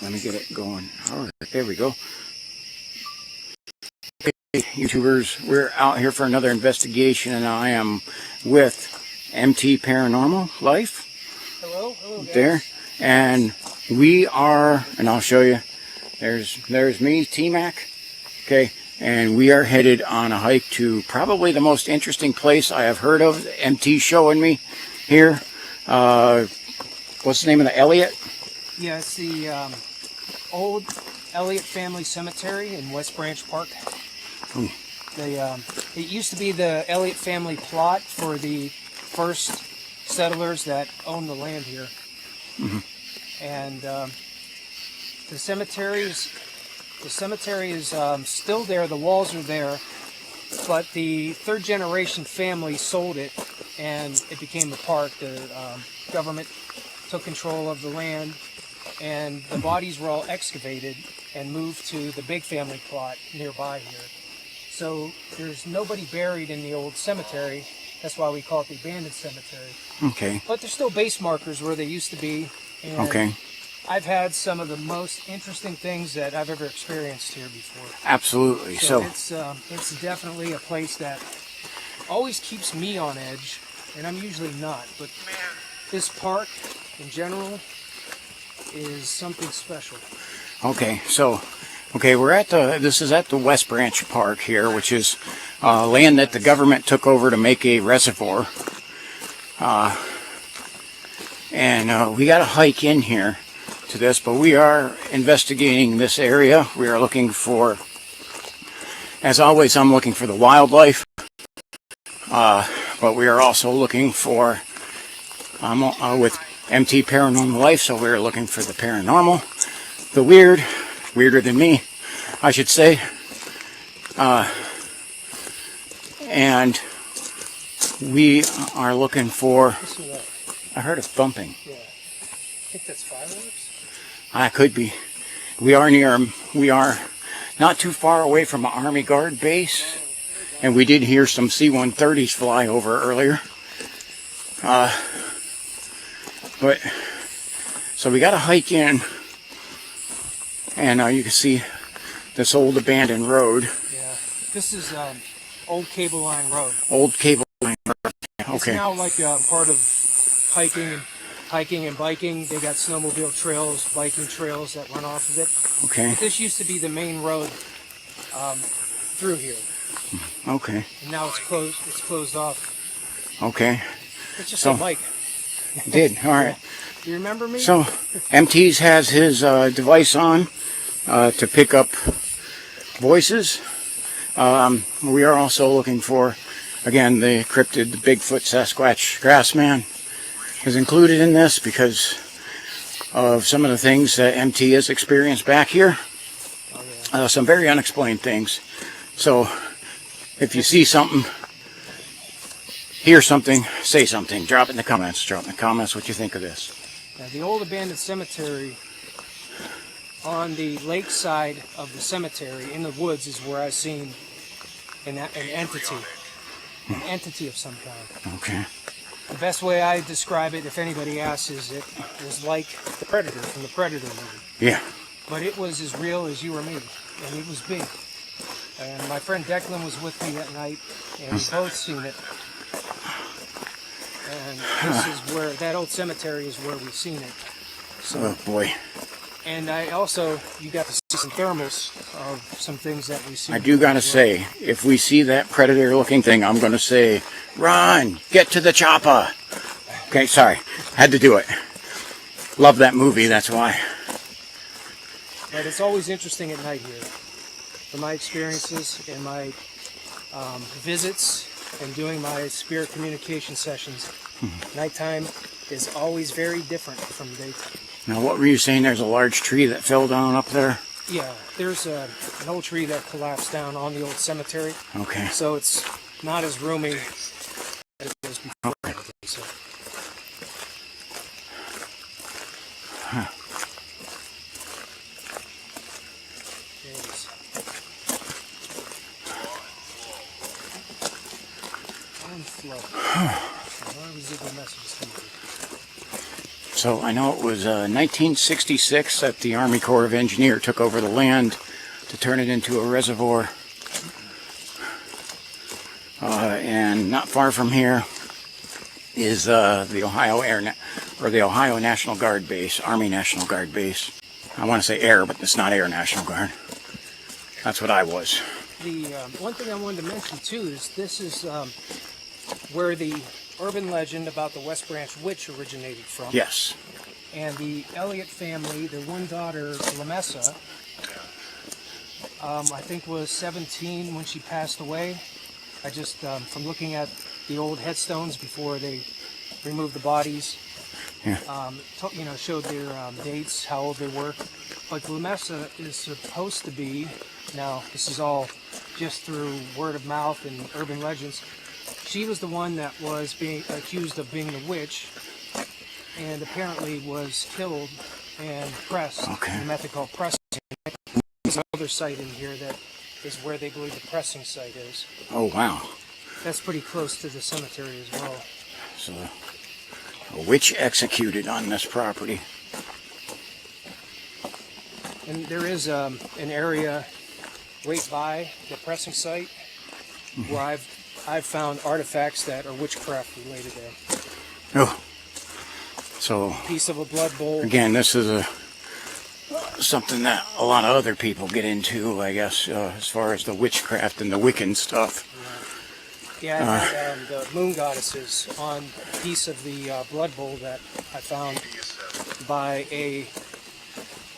Let me get it going. All right, there we go. Okay, YouTubers, we're out here for another investigation, and I am with MT Paranormal Life. Hello guys. There, and we are, and I'll show you. There's me, T-Mac. Okay, and we are headed on a hike to probably the most interesting place I have heard of. MT showing me here. What's the name of the Elliott? Yeah, it's the old Elliott family cemetery in West Branch Park. Ooh. It used to be the Elliott family plot for the first settlers that owned the land here. Mm-hmm. And the cemetery is still there. The walls are there, but the third generation family sold it, and it became a park. The government took control of the land, and the bodies were all excavated and moved to the big family plot nearby here. So there's nobody buried in the old cemetery. That's why we call it the abandoned cemetery. Okay. But there's still base markers where they used to be. And okay. I've had some of the most interesting things that I've ever experienced here before. Absolutely. So it's definitely a place that always keeps me on edge, and I'm usually not. But this park in general is something special. Okay, so we're at this is at the West Branch Park here, which is land that the government took over to make a reservoir. And we got to hike in here to this, but we are investigating this area. We are looking for, as always, I'm looking for the wildlife, but we are also looking for, with MT Paranormal Life, so we're looking for the paranormal, the weird, weirder than me, I should say, and we are looking for, I heard a thumping. Yeah, I think that's fireworks. I could be. We are not too far away from an Army Guard base, and we did hear some C-130s fly over earlier. But so we got to hike in, and you can see this old abandoned road. Yeah, this is old cable line road. Old cable line road. Okay. It's now like part of hiking and biking. They got snowmobile trails, biking trails that run off of it. Okay. But this used to be the main road through here. Okay. And now it's closed. It's closed off. Okay. It's just a bike. Did all right. Do you remember me? So MT's has his device on to pick up voices. We are also looking for, again, the cryptid, the Bigfoot, Sasquatch, Grassman is included in this because of some of the things that MT has experienced back here. Oh, yeah. Some very unexplained things. So if you see something, hear something, say something. Drop it in the comments. Drop in the comments what you think of this. Now, the old abandoned cemetery on the lake side of the cemetery in the woods is where I've seen an entity of some kind. Okay. The best way I describe it, if anybody asks, is it was like the Predator from the Predator movie. Yeah. But it was as real as you or me, and it was big. And my friend Declan was with me that night, and we both seen it. And this is where, that old cemetery is where we've seen it. So, Oh boy. and you got to see some thermals of some things that we've seen. I do gotta say, if we see that predator looking thing, I'm gonna say, run, get to the chopper. Okay, sorry, had to do it. Love that movie, that's why. But it's always interesting at night here. From my experiences and my visits and doing my spirit communication sessions, nighttime is always very different from daytime. Now, what were you saying? There's a large tree that fell down up there? Yeah, there's an old tree that collapsed down on the old cemetery. Okay. So it's not as roomy as it was before. Okay. So. Huh. So I know it was 1966 that the Army Corps of Engineers took over the land to turn it into a reservoir. And not far from here is the Ohio the Ohio National Guard base, Army National Guard base. I want to say Air, but it's not Air National Guard. That's what I was. The one thing I wanted to mention too is this is where the urban legend about the West Branch Witch originated from. Yes. And the Elliott family, their one daughter, Lamessa, I think was 17 when she passed away. I just, from looking at the old headstones before they removed the bodies, Yeah. showed their dates, how old they were. But Lamessa is supposed to be, now this is all just through word of mouth and urban legends, she was the one that was being accused of being the witch, and apparently was killed and pressed. Okay. In a method called pressing. There's another site in here that is where they believe the pressing site is. Oh, wow. That's pretty close to the cemetery as well. So, a witch executed on this property. And there is an area right by the pressing site where I've found artifacts that are witchcraft related there. Oh. So, Piece of a blood bowl. again, this is something that a lot of other people get into, I guess, as far as the witchcraft and the Wiccan stuff. Yeah, I had the moon goddesses on a piece of the blood bowl that I found by a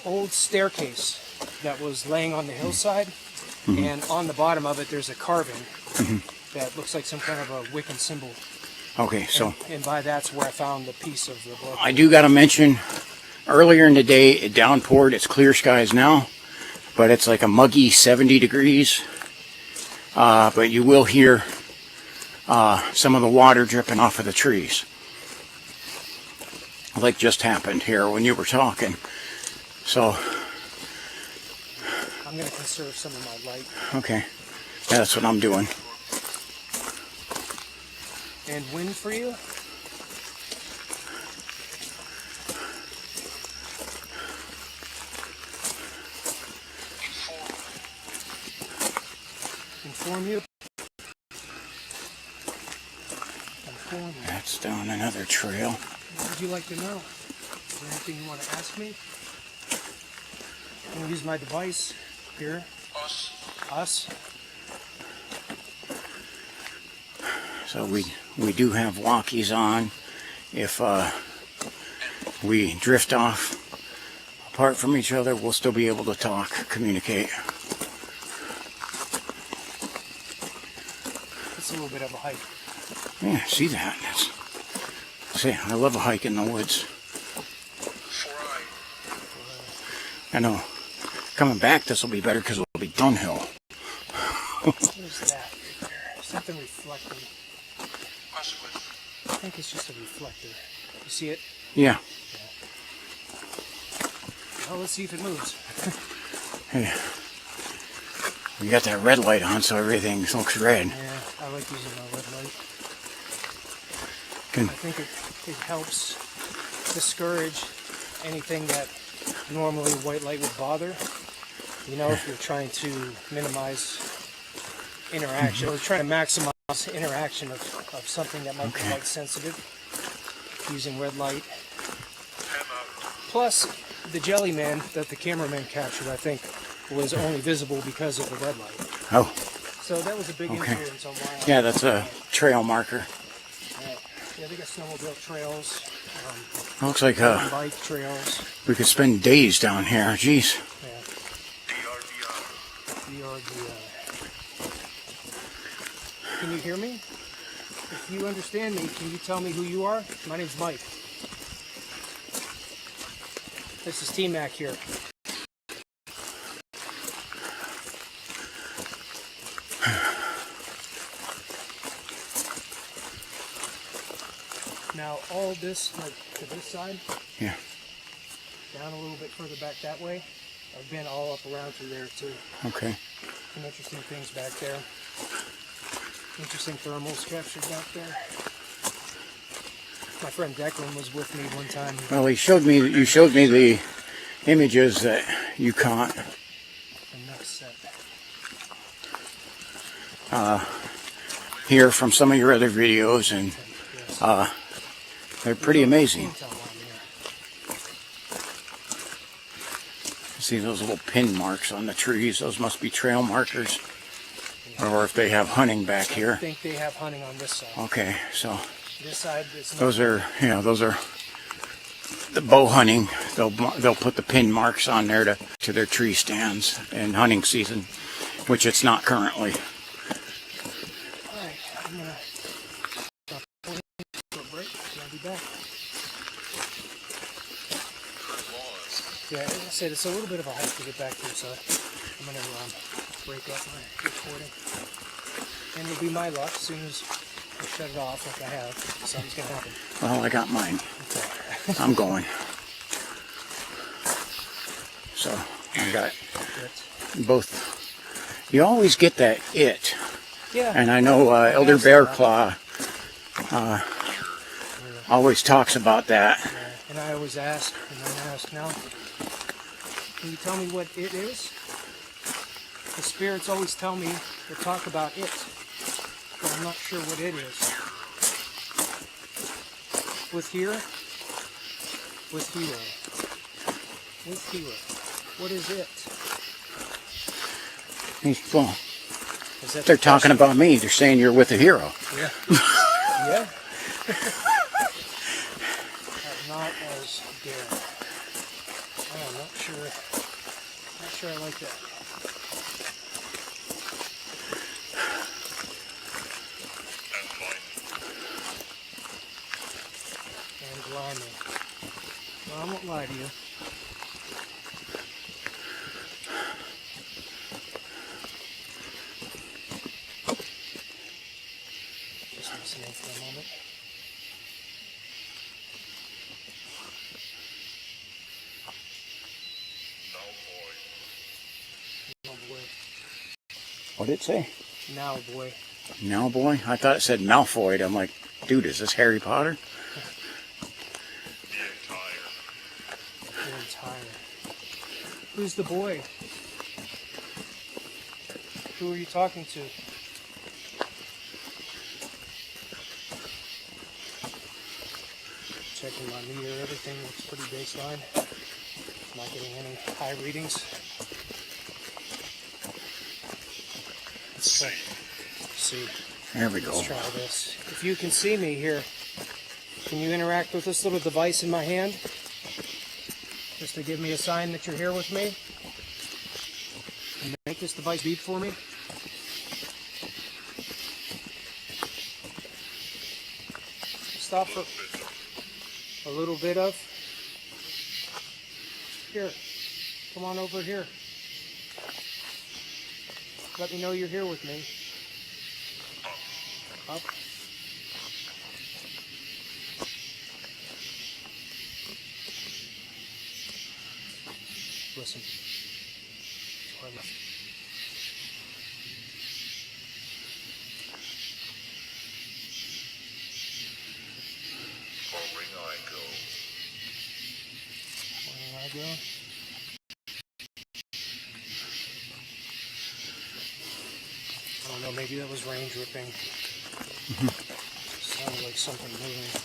old staircase that was laying on the hillside, and on the bottom of it there's a carving that looks like some kind of a Wiccan symbol. Okay, so And by that's where I found the piece of the blood bowl. I do got to mention, earlier in the day it downpoured. It's clear skies now, but it's like a muggy 70 degrees. But you will hear some of the water dripping off of the trees, like just happened here when you were talking. So, I'm going to conserve some of my light. okay, yeah, that's what I'm doing. And wind for you? Inform you? Inform you. That's down another trail. What would you like to know? Is there anything you want to ask me? I'm going to use my device here. Us. So we do have walkies on. If we drift off apart from each other, we'll still be able to talk, communicate. It's a little bit of a hike. Yeah, see that? See, I love a hike in the woods. I know. Coming back, this will be better because it'll be downhill. What is that right there? Something reflecting. I think it's just a reflector. You see it? Yeah. Well, let's see if it moves. Hey, we got that red light on, so everything looks red. Yeah, I like using my red light. Good. I think it helps discourage anything that normally white light would bother. You know, if you're trying to minimize interaction or trying to maximize interaction of something that might be light sensitive using red light. Plus, the jellyman that the cameraman captured, I think, was only visible because of the red light. Oh, So that was a big influence on why. yeah, that's a trail marker. Yeah, they got snowmobile trails, Looks like bike trails. we could spend days down here. Jeez. Yeah. Can you hear me? If you understand me, can you tell me who you are? My name's Mike. This is T-Mac here. Now all this, like to this side, Yeah. down a little bit further back that way, I've been all up around through there too. Okay. Some interesting things back there. Interesting thermals captured back there. My friend Declan was with me one time. Well, you showed me the images that you caught The next set. here from some of your other videos, and Yes. they're pretty amazing. Paint on here. See those little pin marks on the trees? Those must be trail markers, or if they have hunting back I here. think they have hunting on this side. Okay, so This side is not. those are the bow hunting. They'll put the pin marks on there to their tree stands in hunting season, which it's not currently. Alright, I'm gonna stop for a break and I'll be back. Yeah, as I said, it's a little bit of a hike to get back here, so I'm gonna break up my recording. And it'll be my luck as soon as I shut it off like I have. Something's gonna happen. Well, I got mine. Okay. I'm going. So I got Good. both. You always get that it, Yeah. and I know Elder Bear Claw always talks about that. And I always ask, and then ask now, can you tell me what it is? The spirits always tell me to talk about it, but I'm not sure what it is. With hero? With hero. What is it? Well, Is that they're the talking question? about me. They're saying you're with a hero. Yeah. Yeah. Not as daring. I'm not sure. Not sure I like that. And grimy. Well, I won't lie to you. Just listening for a moment. Oh boy. What did it say? Now, boy. Now, boy? I thought it said Malfoy. I'm like, dude, is this Harry Potter? You're entire. Who's the boy? Who are you talking to? Checking my meter, everything looks pretty baseline. Not getting any high readings. Let's see. There we go. Let's try this. If you can see me here, can you interact with this little device in my hand? Just to give me a sign that you're here with me? And make this device beep for me? Stop for a little bit of. Here. Come on over here. Let me know you're here with me. Up. Listen. Or left. Where I go? I don't know, maybe that was rain dripping. Sounded like something moving.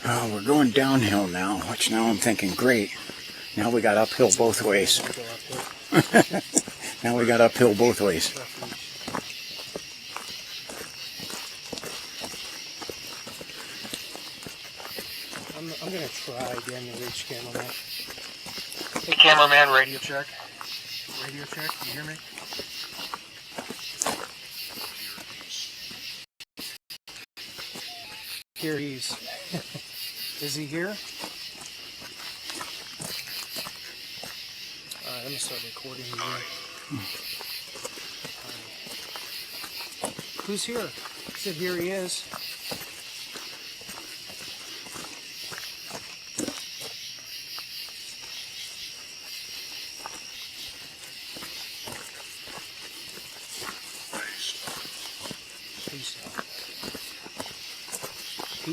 Oh, we're going downhill now, which now I'm thinking, great. Now we got uphill both ways. Go up here. Now we got uphill both ways. I'm gonna try again to reach cameraman. Hey, cameraman, radio check. Radio check, you hear me? Here he's. Is he here? Alright, let me start recording again. Who's here? I said here he is.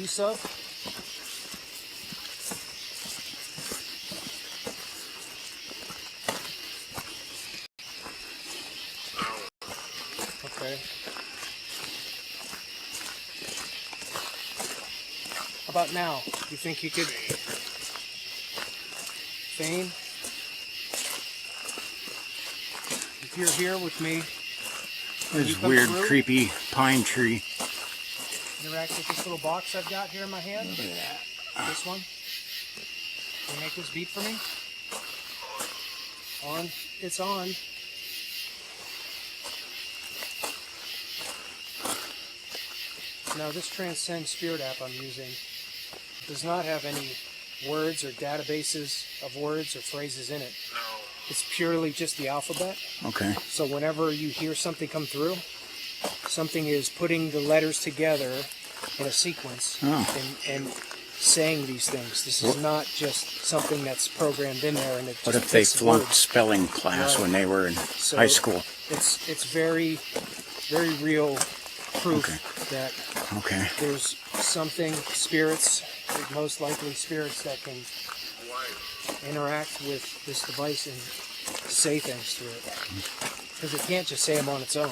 release of. Okay. How about now? You think you could feign? If you're here with me, you This come weird, through? creepy pine tree. Interact with this little box I've got here in my hand. Look at that. This one. Can you make this beep for me? On. It's on. Now this Transcend Spirit app I'm using does not have any words or databases of words or phrases in it. No. It's purely just the alphabet. Okay. So whenever you hear something come through, something is putting the letters together in a sequence and saying these things. This is not just something that's programmed in there and it What just if they takes flunked words. spelling class Right. when they were in So high school? It's very, very real proof that Okay. there's something, spirits, most likely spirits that can interact with this device and say things through it. Because it can't just say them on its own.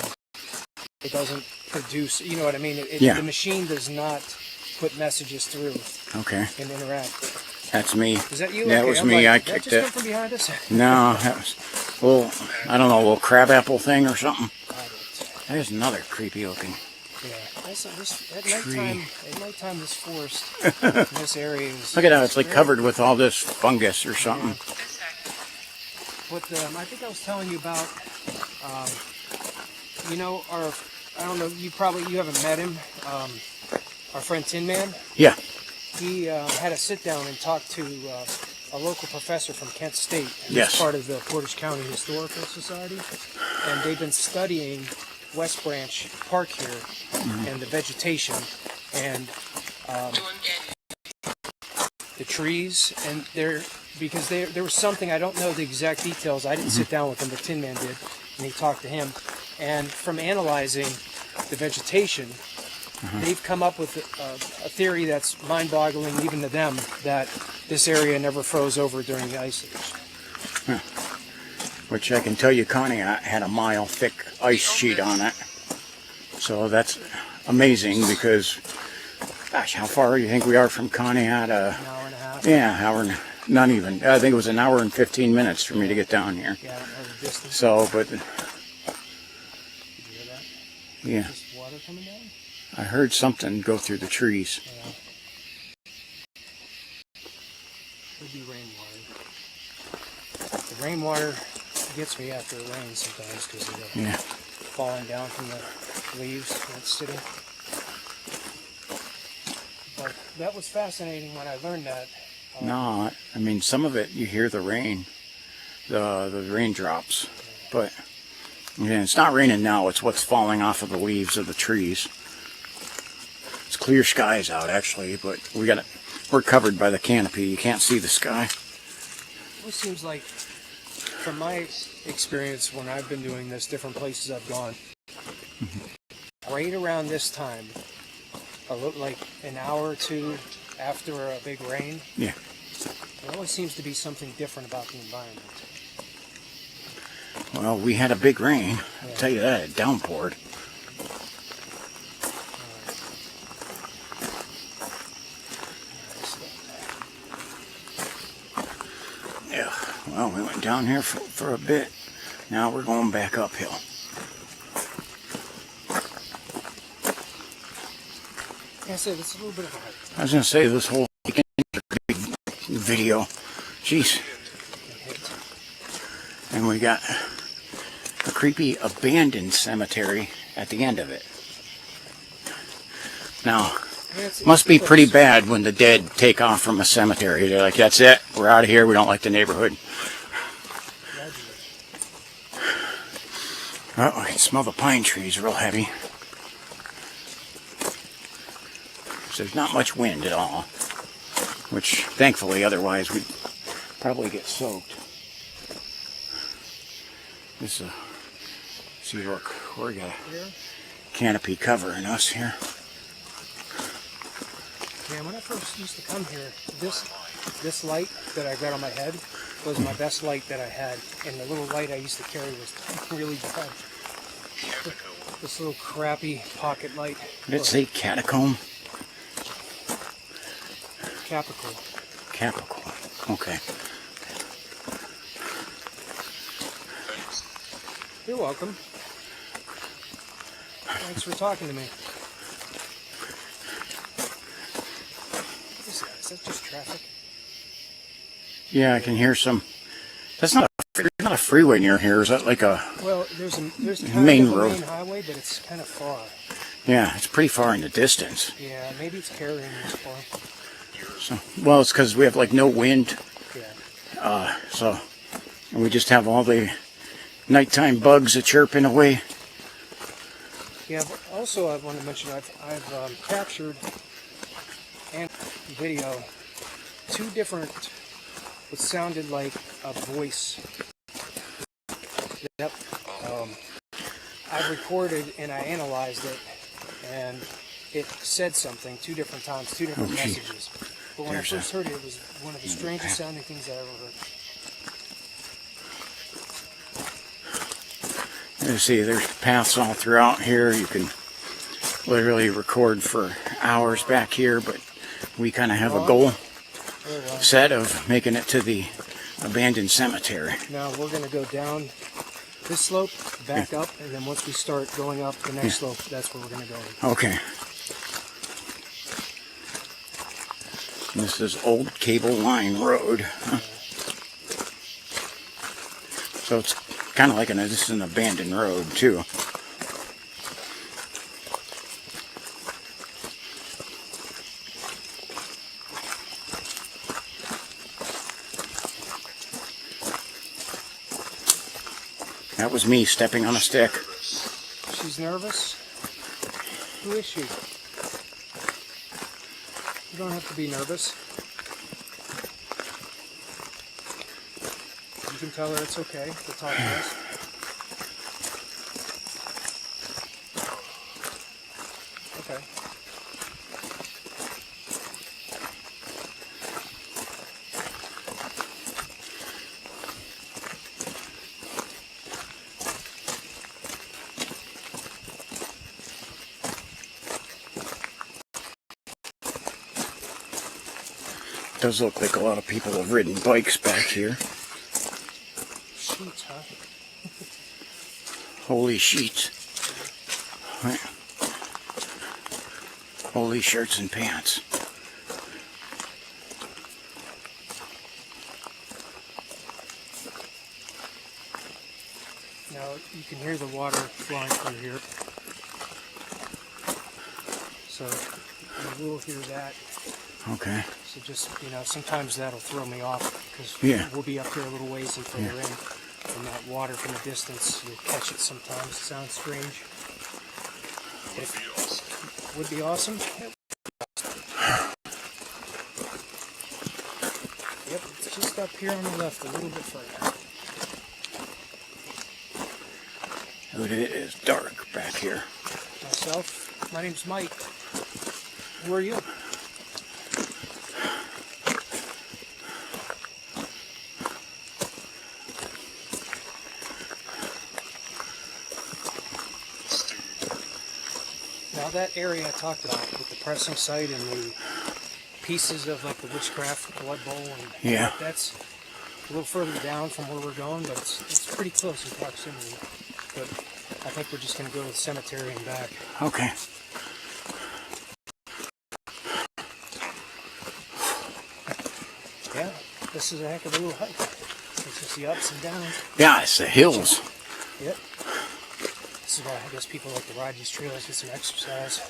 It doesn't produce, you know what I mean? Yeah. The machine does not put messages through Okay. and interact. That's me. Is that you? That Okay, was I'm me. like, I did that kicked just it. come from behind us? No, that was a little, I don't know, a little crabapple thing or something. Got it. There's another creepy looking. Yeah. At Tree. nighttime, this forest, in this area is. Look at that. It's like very- covered with all this fungus or something. What I think I was telling you about, you know, I don't know, you haven't met him, our friend Tin Man. Yeah. He had a sit down and talked to a local professor from Kent State. He's Yes. part of the Portage County Historical Society. And they've been studying West Branch Park here and the vegetation and the trees. And because there was something, I don't know the exact details, I didn't sit down with him, but Tin Man did, and he talked to him. And from analyzing the vegetation, they've come up with a theory that's mind-boggling even to them, that this area never froze over during the Ice Age. Which I can tell you, Connie had a mile thick ice sheet on it. So that's amazing because, gosh, how far do you think we are from Connie? An hour and a half. Yeah, not even. I think it was an hour and 15 minutes for me to get down here. Yeah, I don't know the distance. So, but Did you hear that? yeah, Just water coming down? I heard something go through the trees. Yeah. Could be rainwater. The rainwater gets me after it rains sometimes because of the Yeah. falling down from the leaves when it's sitting. But that was fascinating when I learned that. No, I mean, some of it, you hear the rain, the raindrops. But, yeah, it's not raining now. It's what's falling off of the leaves of the trees. It's clear skies out, actually, but we're covered by the canopy. You can't see the sky. It always seems like, from my experience when I've been doing this, different places I've gone, right around this time, like an hour or two after a big rain, Yeah. there always seems to be something different about the environment. Well, we had a big rain. I'll tell you that. It downpoured. Yeah. Well, we went down here for a bit. Now we're going back uphill. Like I said, it's a little bit of a hike. I was going to say this whole video. Jeez. And we got a creepy abandoned cemetery at the end of it. Now, Yeah, it's must be close. pretty bad when the dead take off from a cemetery. They're like, that's it. We're out of here. We don't like the neighborhood. Oh, I can smell the pine trees real heavy. So there's not much wind at all. Which, thankfully, otherwise we'd probably get soaked. This see, look, we got a Here? canopy covering us here. Man, when I first used to come here, this light that I got on my head was my best light that I had, and the little light I used to carry was really bad. This little crappy pocket light. Did it say catacomb? Capital. Capricorn. Okay. You're welcome. Thanks for talking to me. What is that? Is that just traffic? Yeah, I can hear some. There's not a freeway near here. Is that like a? Well, there's kind Main of a road. main highway, but it's kind of far. Yeah, it's pretty far in the distance. Yeah, maybe it's carrying this far. So, well, it's because we have like no wind. Yeah. So, and we just have all the nighttime bugs a chirping away. Yeah. But also, I want to mention I've captured and video 2 different what sounded like a voice. Yep. I've recorded and I analyzed it, and it said something 2 different times, 2 different Oh, gee. messages. But when There's I first heard it, it was one of the strangest sounding things I ever heard. You see, there's paths all throughout here. You can literally record for hours back here, but we kind of have a goal Oh, well. set of making it to the abandoned cemetery. Now we're going to go down this slope, back up, and then once we start going up the next slope, that's where we're going to go. Okay. This is Old Cable Line Road. Huh? So it's kind of like this is an abandoned road too. That was me stepping on a stick. She's nervous? Who is she? You don't have to be nervous. You can tell her it's okay to talk to us. Okay. Does look like a lot of people have ridden bikes back here. Sheets, huh? Holy sheets. Right. Holy shirts and pants. Now you can hear the water flowing through here. So you will hear that. Okay. So just, sometimes that'll throw me off because Yeah. we'll be up here a little ways and further in. And that water from a distance, you'll catch it sometimes. It sounds strange. Would be awesome. Yep, it's just up here on the left, a little bit further. Dude, it is dark back here. Myself, my name's Mike. Who are you? Now that area I talked about with the pressing site and the pieces of like the witchcraft blood bowl and Yeah. that's a little further down from where we're going, but it's pretty close in proximity. But I think we're just going to go to the cemetery and back. Okay. Yeah, this is a heck of a little hike. It's just the ups and downs. Yeah, it's the hills. Yep. This is why I guess people like to ride these trails, get some exercise.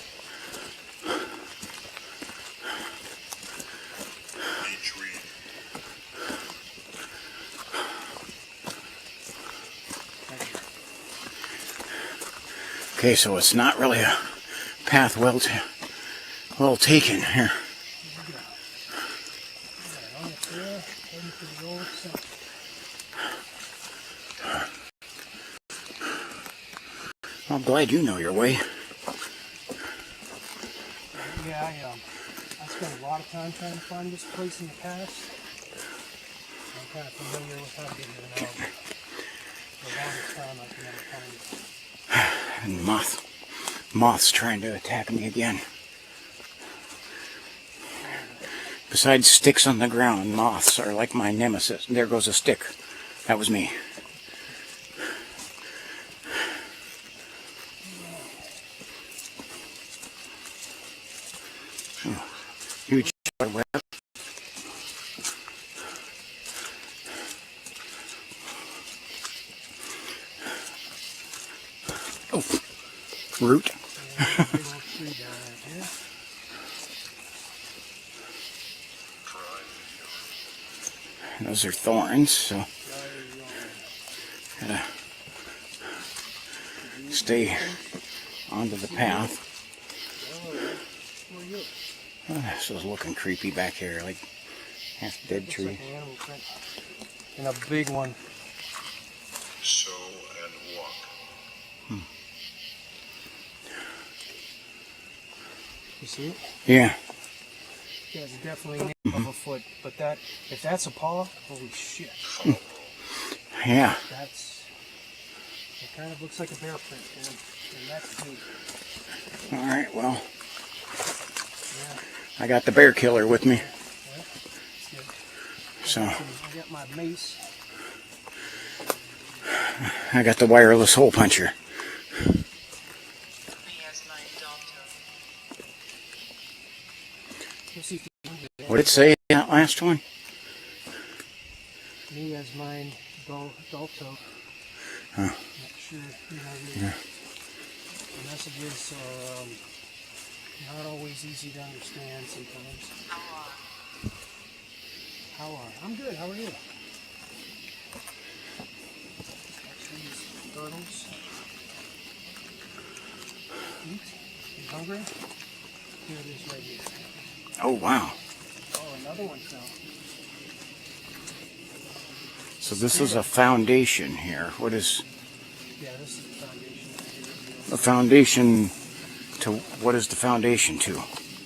Okay, so it's not really a path well taken here. On the trail, heading to the old cemetery. I'm glad you know your way. Yeah, that's spent a lot of time trying to find this place in the past. I'm kind of familiar with how to get here now, but the longest time I can never find it. And moth's trying to attack me again. Besides sticks on the ground, moths are like my nemesis. There goes a stick. That was me. Huge web. Oh, root. Those are thorns, so gotta stay onto the path. Oh, this is looking creepy back here, like half dead Looks tree. like an animal print. And a big one. Sow and walk. You see it? Yeah, Yeah, it's definitely an inch of a foot. But that, if that's a paw, holy shit. yeah. That's, it kind of looks like a bear print, man. And that's neat. All right, well, Yeah, I got the bear killer with me, it's good. so I got my mace. I got the wireless hole puncher. We'll see if you can do What did it say that last one? me as mine Dalto. Huh. Not sure, you know, Yeah. the messages are not always easy to understand sometimes. How are? I'm good. How are you? Actually, these turtles. Eat. You hungry? Here it is right here. Oh, wow. Oh, another one fell. So this is a foundation here. What is Yeah, this is the foundation. the foundation to, what is the foundation to?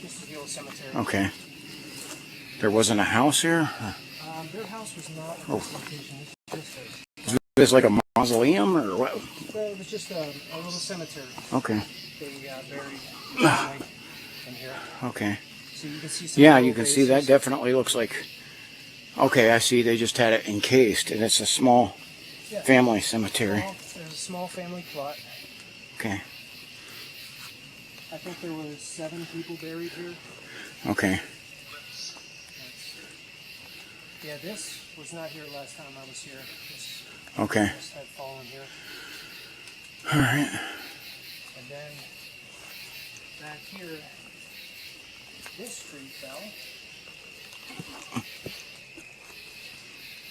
This is the old cemetery. Okay. There wasn't a house here? Their house was not at Oh. this location. This place. Is this like a mausoleum or what? Well, it was just a little cemetery. Okay. They buried family in here. Okay. So you can see some Yeah, little you can see that bases. definitely looks like, okay, I see they just had it encased and it's a small Yeah. family cemetery. There's a small family plot. Okay. I think there was 7 people buried here. Okay. Yeah, this was not here last time I was here. This Okay. just had fallen here. All right. And then back here, this tree fell.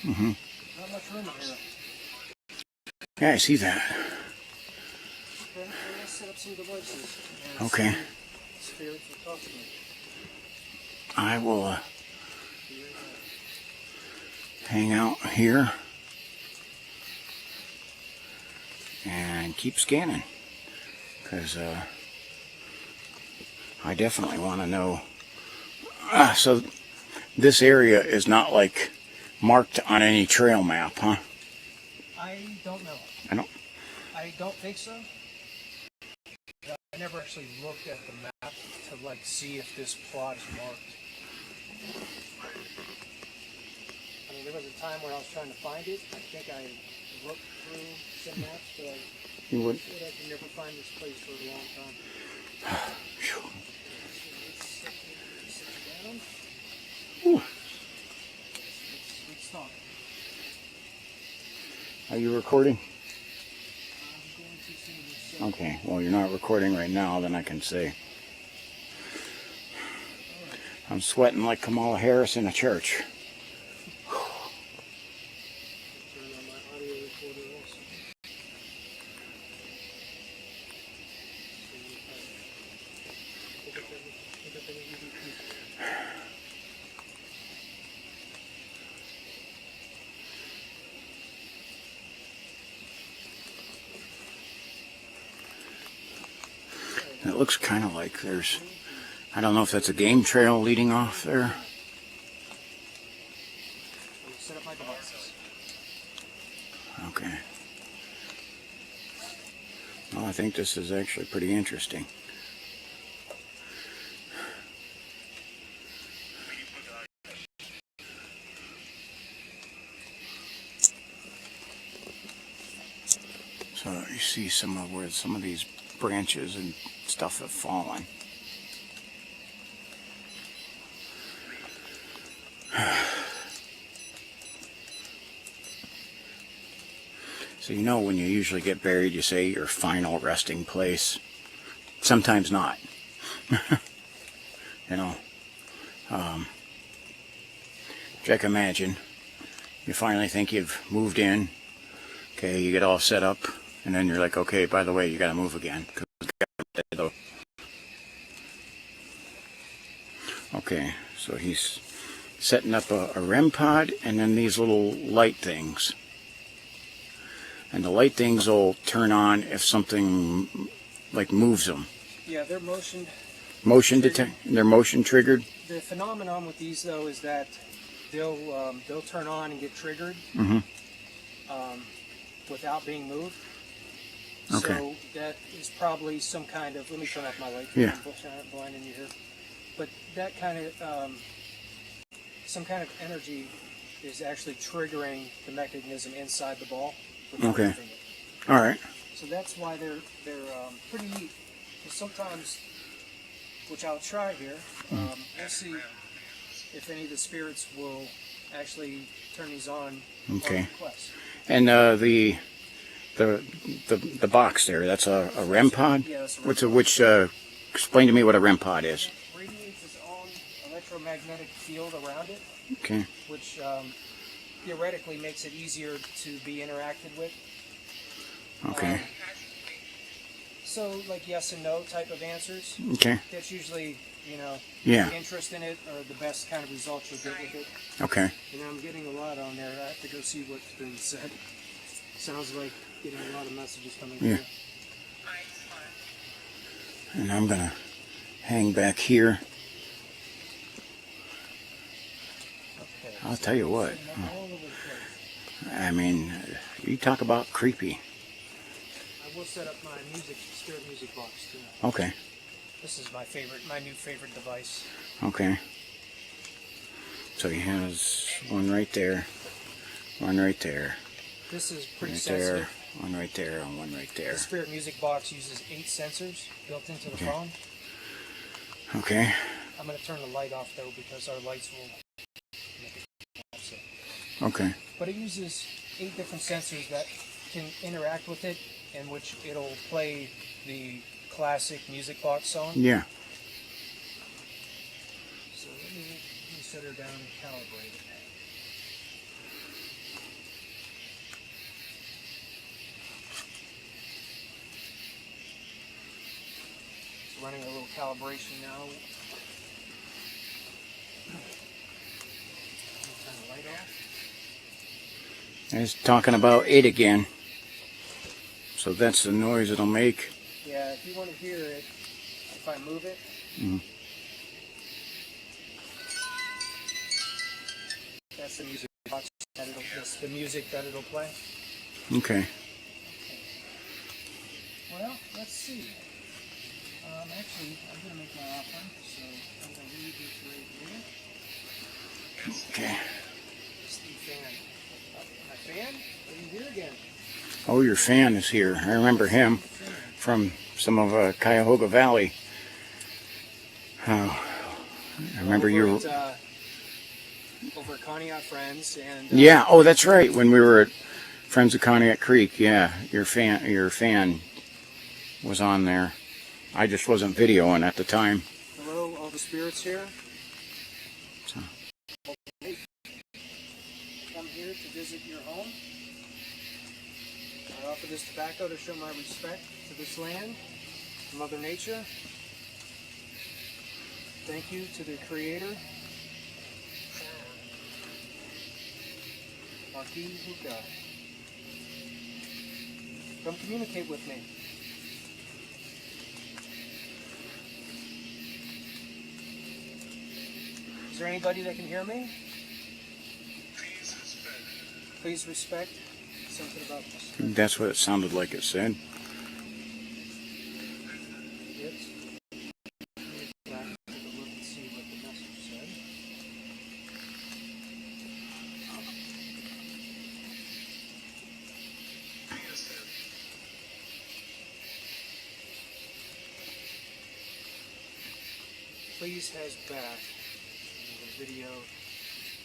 Mm-hmm. Not much room in here. Yeah, I see that. Okay, let's set up some devices. And Okay. see spirits will talk to me. I will Be right back. hang out here and keep scanning because I definitely want to know. So this area is not like marked on any trail map, huh? I don't know. I don't think so. I never actually looked at the map to like see if this plot is marked. I mean, there was a time where I was trying to find it. I think I looked through some maps, but I You would. could never find this place for a long time. Phew. Sit down. Whew. Let's talk. Are you recording? I'm going to see this. Okay, well, you're not recording right now, then I can say. I'm sweating like Kamala Harris in a church. Turn on my audio recorder also. Pick up any EVP. It looks kind of like there's I don't know if that's a game trail leading off there. Set up my devices. Okay. Well, I think this is actually pretty interesting. So you see some of where some of these branches and stuff have fallen. So you know when you usually get buried, you say your final resting place. Sometimes not. You know. Check imagine. You finally think you've moved in. Okay, you get all set up. And then you're like, okay, by the way, you gotta move again. Okay, so he's setting up a REM pod and then these little light things. And the light things will turn on if something like moves them. Yeah, they're Motion detect. They're motion triggered. The phenomenon with these though is that they'll turn on and get triggered without being moved. Okay. So that is probably some kind of. Let me turn off my light. Yeah. I'm blinding you here. But that kind of some kind of energy is actually triggering the mechanism inside the ball. Okay. moving it. All right. So that's why they're pretty neat. 'Cause sometimes, which I'll try here, we'll see if any of the spirits will actually turn these on. Okay. On request. And the box there, that's a REM pod? Yeah, that's a REM What's pod. which explain to me what a REM pod is. It radiates its own electromagnetic field around it, Okay. which theoretically makes it easier to be interacted with. Okay. So, like yes and no type of answers. Okay. That's usually, Yeah. the interest in it or the best kind of results you'll get with it. Okay. I'm getting a lot on there. I have to go see what's been said. Sounds like getting a lot of messages coming Yeah. through. And I'm gonna hang back here. Okay. I'll tell you what. All over the place. I mean, you talk about creepy. I will set up my spirit music box too. Okay. This is my new favorite device. Okay. So he has one right there, one right there, This is pretty right sensitive. there, one right there, and one right there. The spirit music box uses 8 sensors built into the Okay. phone. Okay. I'm going to turn the light off though because our lights will make it off. Okay. But it uses 8 different sensors that can interact with it, in which it'll play the classic music box song. Yeah. So let me set her down and calibrate it. It's running a little calibration now. Turn the light off. He's talking about it again. So that's the noise it'll make. Yeah, if you want to hear it, if I move it. That's the music box that's the music that it'll play. Okay. Well, let's see. Actually, I'm going to make my offer, so I'm going to leave this right here. Okay. It's the fan. My fan? Are you here again? Oh, your fan is here. I remember him from some of Cuyahoga Valley. Oh, I remember you. Over at Conneaut Friends and. Yeah. Oh, that's right. When we were at Friends of Conneaut Creek, yeah, your fan was on there. I just wasn't videoing at the time. Hello, all the spirits here. So. Come here to visit your home. I offer this tobacco to show my respect to this land, to Mother Nature. Thank you to the Creator. Marquis Hookah. Come communicate with me. there anybody that can hear me? Please respect. Something about this. That's what it sounded like it said. Yes. Back to the look and see what the message said. Please has back. The video.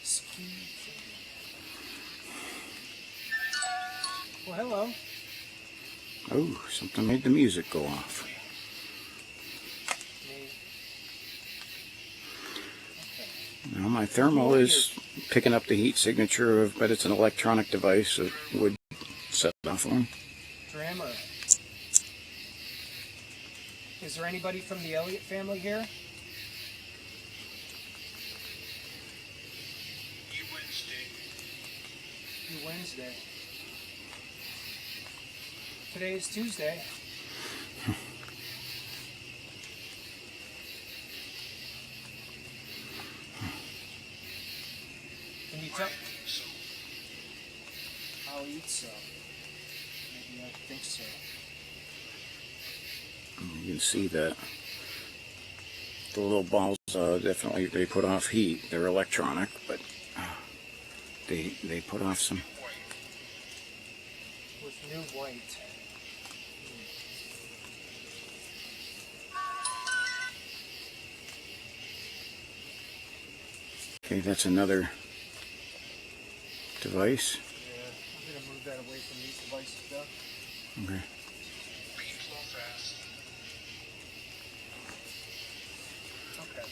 Ski. Well, hello. Oh, something made the music go off. Me. Now my thermal is picking up the heat signature of, but it's an electronic device, so it would set it off on. Drammer. Is there anybody from the Elliott family here? Wednesday. Today is Tuesday. Can you tell? I'll eat so. Maybe I think so. You can see that the little balls definitely they put off heat. They're electronic, but they put off some. With new white. Okay, that's another device. Yeah, I'm gonna move that away from these devices, though. Okay. Okay.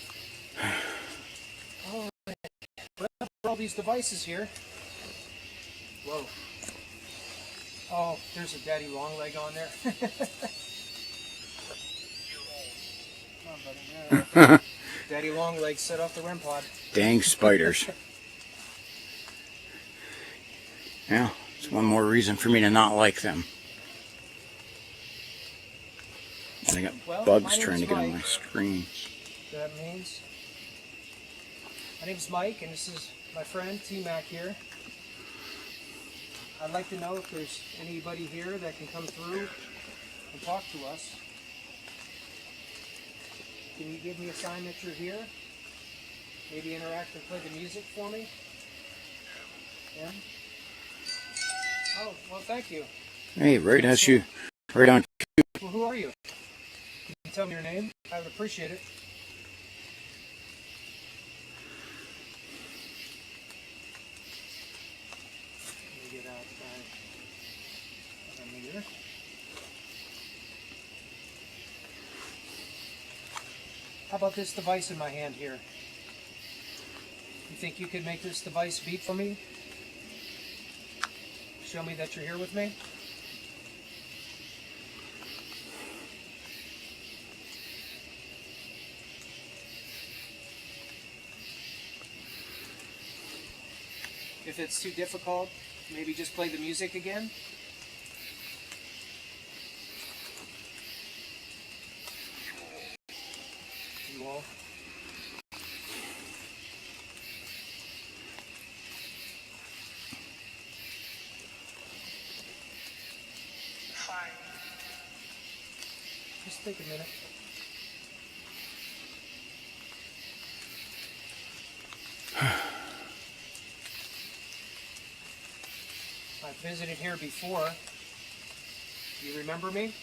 All right. Well, for all these devices here. Whoa. Oh, there's a daddy long leg on there. Come on, buddy. Yeah. Daddy long leg set off the REM pod. Dang spiders. Yeah, it's one more reason for me to not like them. And I got Well, my bugs name's trying to get on Mike. my screen. That means. My name's Mike, and this is my friend T-Mac here. I'd like to know if there's anybody here that can come through and talk to us. Can you give me a sign that you're here? Maybe interact and play the music for me? Yeah? Oh, well, thank you. Hey, right as you, right on. Well, who are you? Can you tell me your name? I would appreciate it. Let me get out my meter. How about this device in my hand here? You think you could make this device beep for me? Show me that you're here with me? If it's too difficult, maybe just play the music again. You all? Just take a minute. I've visited here before. Do you remember me?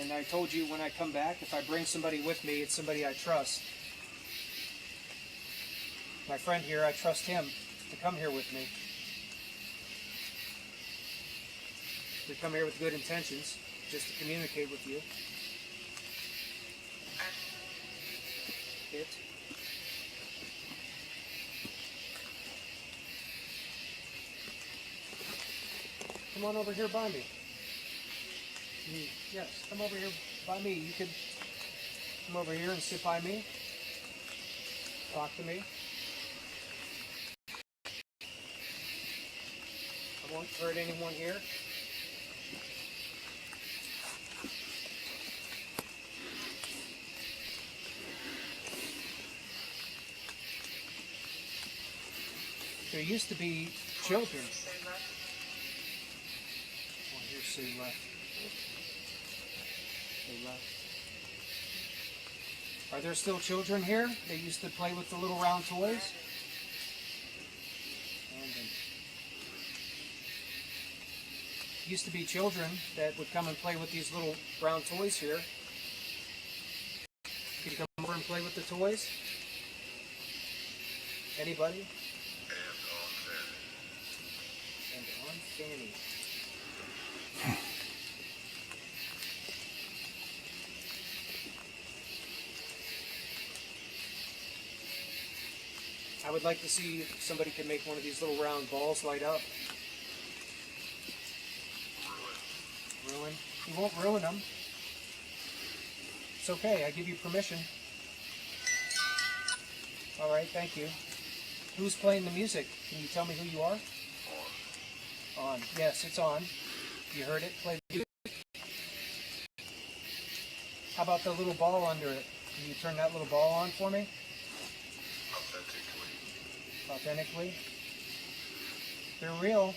And I told you when I come back, if I bring somebody with me, it's somebody I trust. My friend here, I trust him to come here with me. We come here with good intentions, just to communicate with you. It. Come on over here by me. Yes, come over here by me. You could come over here and sit by me. Talk to me. heard anyone here? There used to be children. Oh, here's Sue left. They left. Are there still children here? They used to play with the little round toys? Used to be children that would come and play with these little round toys here. Could you come over and play with the toys? Anybody? And on Fanny. I would like to see if somebody can make one of these little round balls light up. Ruin. You won't ruin them. It's okay. I give you permission. All right. Thank you. Who's playing the music? Can you tell me who you are? On. Yes, it's on. You heard it. Play the music. How about the little ball under it? Can you turn that little ball on for me? Authentically. They're real.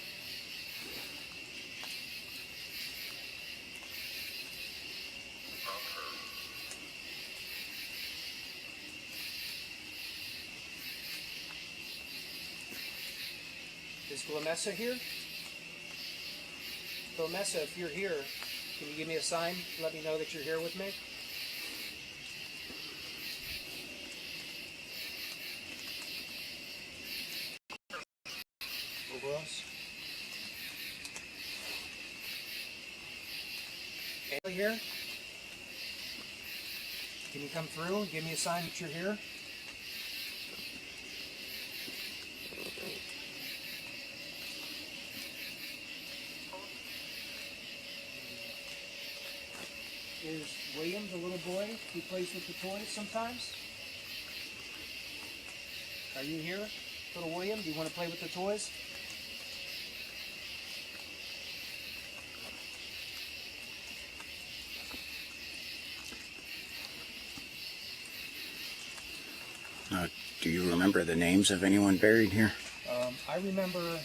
Is Glamessa here? Glamessa, if you're here, can you give me a sign? Let me know that you're here with me. Over us. Anybody here? Can you come through and give me a sign that you're here? Is William the little boy who plays with the toys sometimes? Are you here, little William? Do you want to play with the toys? Do you remember the names of anyone buried here? I remember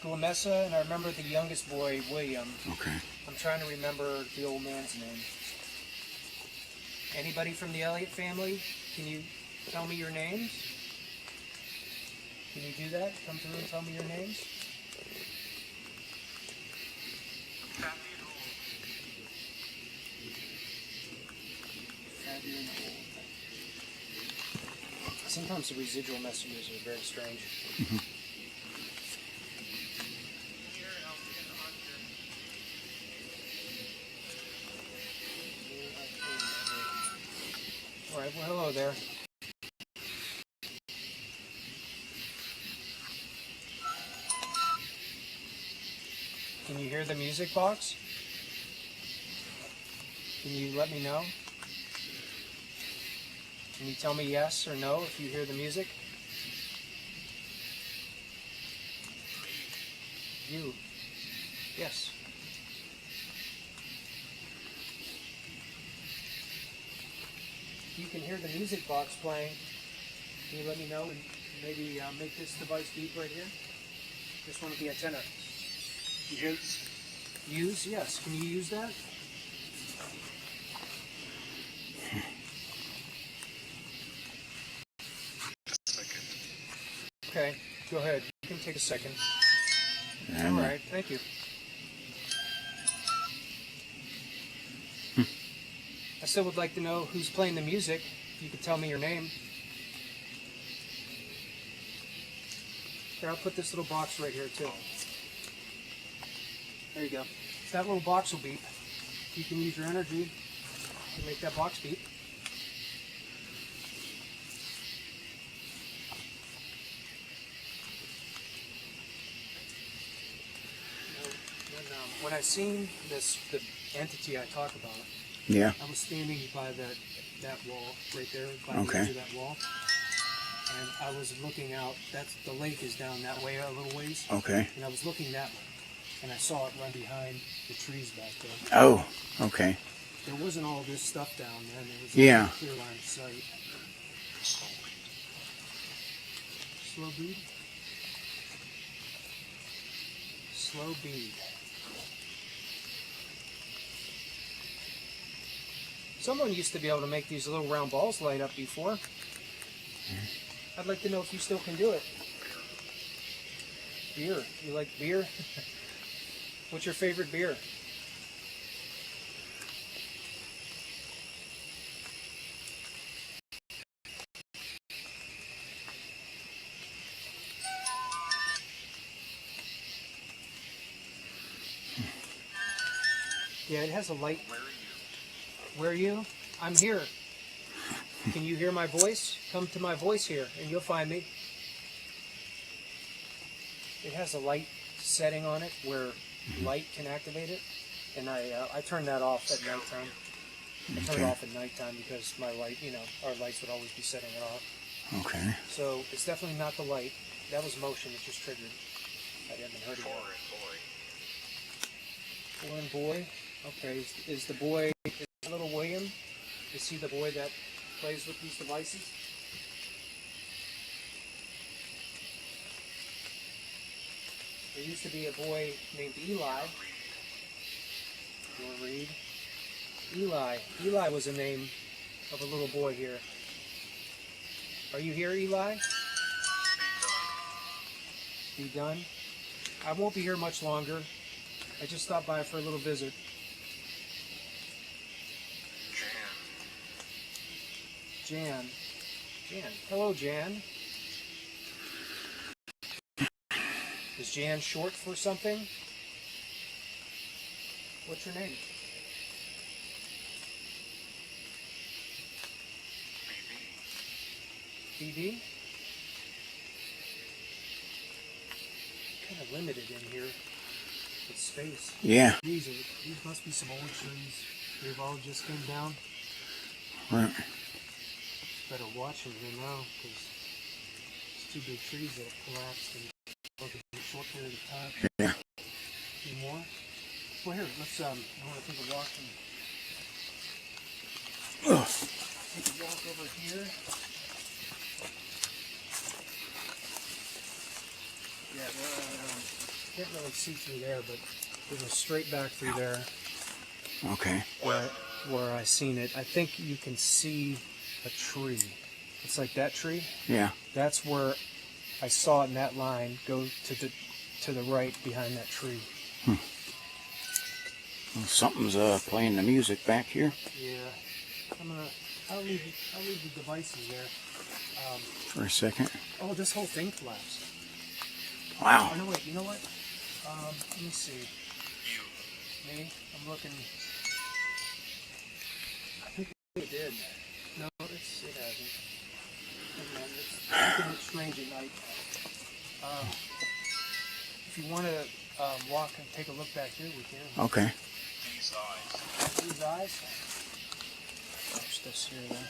Glamessa, and I remember the youngest boy, William. Okay. I'm trying to remember the old man's name. Anybody from the Elliott family? Can you tell me your names? Can you do that? Come through and tell me your names? Fabian Old. Sometimes the residual messages are very strange. Mm-hmm. All right, well, hello there. Can you hear the music box? Can you let me know? Can you tell me yes or no if you hear the music? You. Yes. If you can hear the music box playing, can you let me know and maybe make this device beep right here? This one with the antenna. You hear? Use? Yes. Can you use that? Okay, go ahead. You can take a second. All right, thank you. I still would like to know who's playing the music. If you could tell me your name. Here, I'll put this little box right here too. There you go. That little box will beep. You can use your energy to make that box beep. When I seen this, the entity I talk about, Yeah. I was standing by that wall right there, by Okay. the edge of that wall. and I was looking out. The lake is down that way a little ways, Okay. and I was looking that way, and I saw it run behind the trees back there. Oh, okay. There wasn't all this stuff down then. It was Yeah. a clear line of sight. Slow bead. Slow bead. Someone used to be able to make these little round balls light up before. I'd like to know if you still can do it. Beer. You like beer? What's your favorite beer? Yeah, it has a light. Where are you? I'm here. Can you hear my voice? Come to my voice here and you'll find me. It has a light setting on it where light can activate it. And I turn that off at nighttime. I turn it off at nighttime because my light, our lights would always be setting it off. Okay. So it's definitely not the light. That was motion. It just triggered. I haven't heard it yet. Foreign boy. Okay. Is the boy, is little William? Is he the boy that plays with these devices? There used to be a boy named Eli. You want to read? Eli. Eli was the name of a little boy here. Are you here, Eli? Be done? I won't be here much longer. I just stopped by for a little visit. Jan. Hello, Jan. Is Jan short for something? What's your name? BB? Kind of limited in here with space. Yeah. These must be some old trees. They've all just come down. Right. Better watch them here now because it's two big trees that have collapsed in a short period of time. Yeah. A few more. Well, here, let's. I want to take a walk and take a walk over here. Yeah, well, can't really see through there, but there's a straight back through there Okay. where I seen it. I think you can see a tree. It's like that tree. Yeah. That's where I saw it in that line go to the right behind that tree. Well, something's playing the music back here. Yeah. I'll leave the devices there. For a second. Oh, this whole thing collapsed. Wow. Oh no, wait. You know what? Let me see. Me? I'm looking. I think it did. No, it hasn't. It's looking strange at night. If you want to walk and take a look back here, we can. Okay. These eyes. Watch this here then.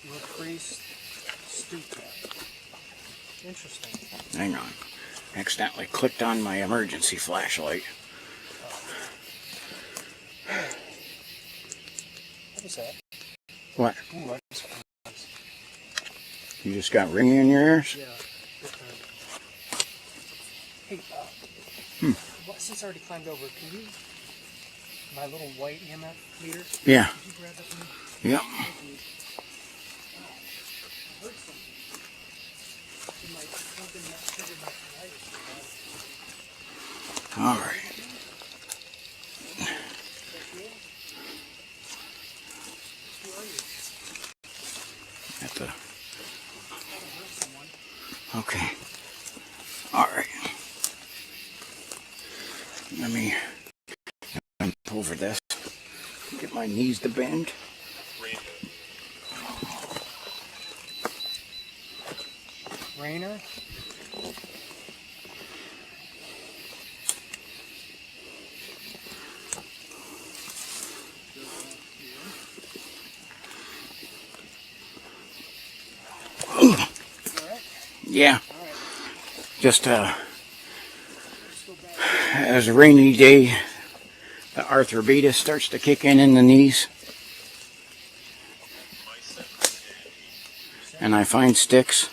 Your priest stooped. Interesting. Hang on. Accidentally clicked on my emergency flashlight. What was that? What? Ooh, I just You just got ringing in your ears? yeah. Different. Hey, since I already climbed over, can you my little white EMF meter? Yeah. Could you grab that for me? Yep. Thank you. I heard something that triggered my tinnitus. All right. At the. Okay. All right. Let me jump over this. Get my knees to bend. Rainer? Yeah. Just as a rainy day, the arthritis starts to kick in the knees. And I find sticks.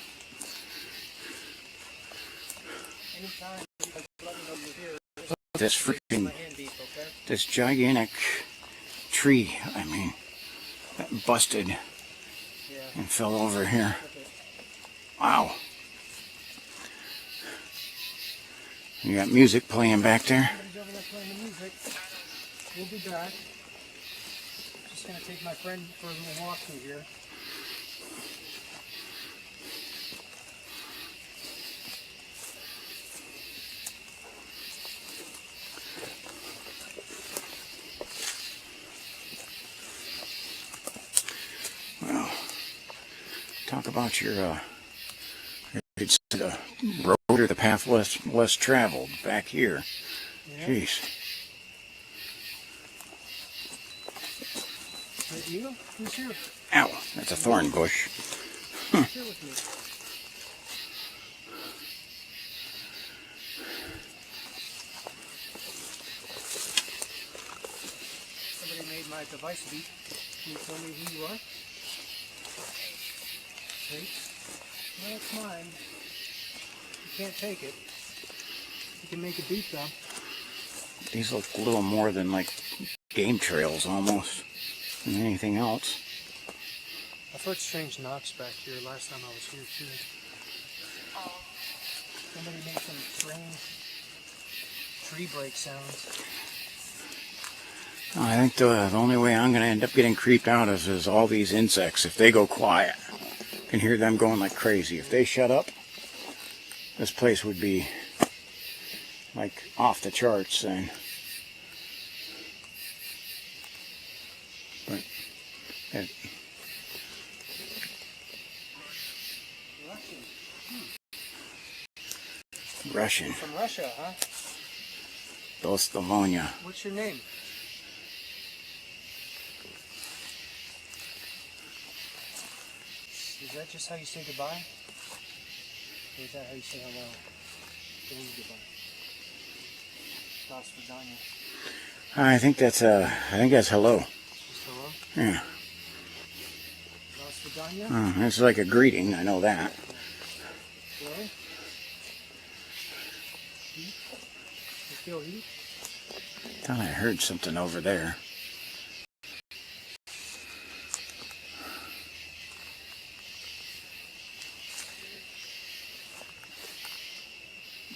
This freaking, this gigantic tree, I mean, that busted and fell over here. Wow. You got music playing back there. Somebody's over there playing the music. We'll be back. Just gonna take my friend for a little walk through here. Well, talk about your it's the road or the path less traveled back here. Yeah. Jeez. Is that you? Who's here? Ow, that's a thorn bush. Who's here with me? Somebody made my device beep. Can you tell me who you are? Wait. No, it's mine. You can't take it. You can make a beep though. These look a little more than like game trails almost than anything else. I've heard strange knocks back here last time I was here too. Somebody made some strange tree break sounds. I think the only way I'm going to end up getting creeped out is all these insects. If they go quiet, I can hear them going like crazy. If they shut up, this place would be like off the charts then. But it, Russian, From Russia, huh? Dostavonia. What's your name? Is that just how you say goodbye? Or is that how you say hello? Then goodbye. Dos Vidania. I think that's hello. Just hello? Yeah. Dos Vidania? It's like a greeting. I know that. Hello? Heat? You feel heat? Thought I heard something over there.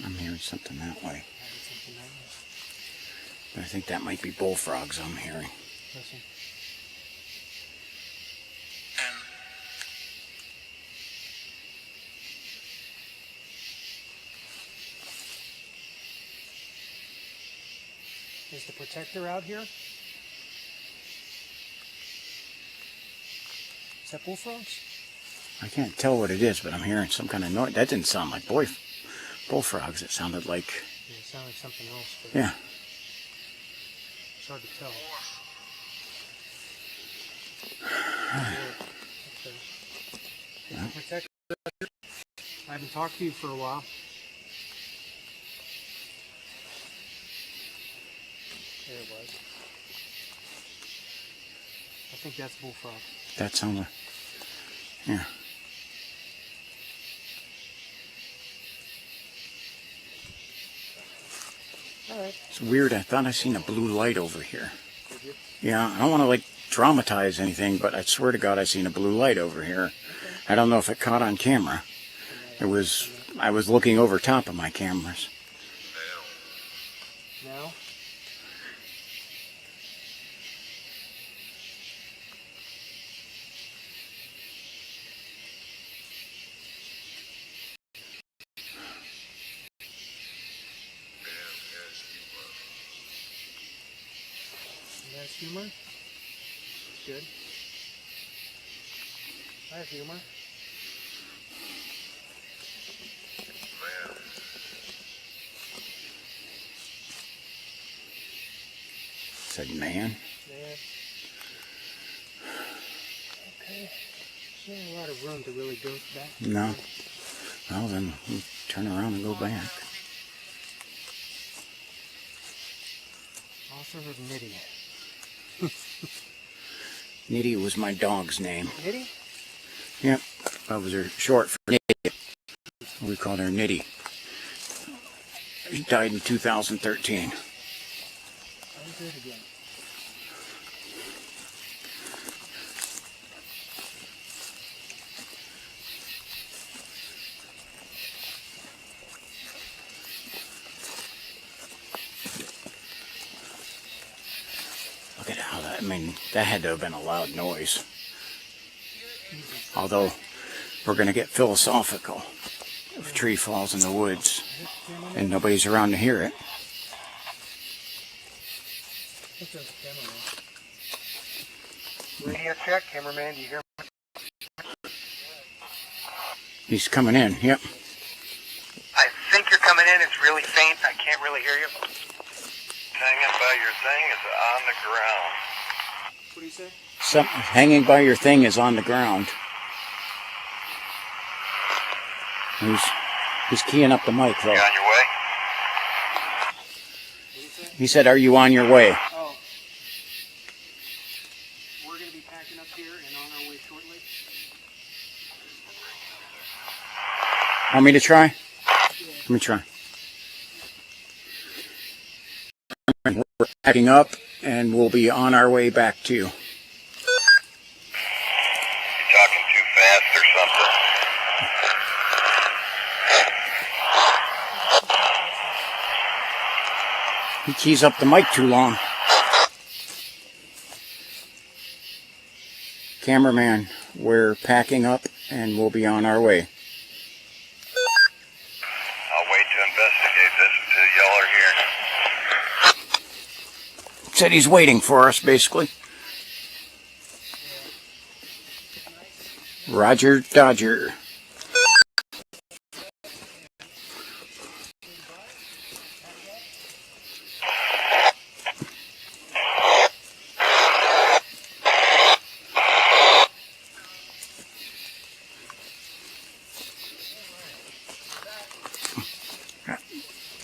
I'm hearing something that way. But I think that might be bullfrogs I'm hearing. Listen. Is the protector out here? Is that bullfrogs? I can't tell what it is, but I'm hearing some kind of noise. That didn't sound like bullfrogs. It sounded like... Yeah, it sounded like something else, but Yeah. it's hard to tell. Okay. Is the protector out here? I haven't talked to you for a while. There it was. I think that's bullfrog. That sounded... Yeah. Alright. It's weird. I thought I seen a blue light over here. Did you? Yeah, I don't want to like dramatize anything, but I swear to God I seen a blue light over here. I don't know if it caught on camera. I was looking over top of my cameras. Now? That's humor? Good. I have humor. Said man. Yeah. Okay. There's not a lot of room to really go back. No. Well, then we turn around and go back. Author of Nitty. Nitty was my dog's name. Nitty? Yep, that was her short for Nitty. We called her Nitty. She died in 2013. I'm good again. Look at how that, I mean, that had to have been a loud noise. Although, we're going to get philosophical if a tree falls in the woods and nobody's around to hear it. Radio check, cameraman, do you hear me? He's coming in, yep. I think you're coming in. It's really faint. I can't really hear you. Hanging by your thing is on the ground. What do you say? Hanging by your thing is on the ground. He's keying up the mic, though. You on your way? What do you say? He said, "Are you on your way?" Oh. We're going to be packing up here and on our way shortly. Want me to try? Let me try. We're packing up, and we'll be on our way back too. You're talking too fast or something. He keys up the mic too long. Cameraman, we're packing up, and we'll be on our way. I'll wait to investigate this until y'all are here. Said he's waiting for us, basically. Roger Dodger.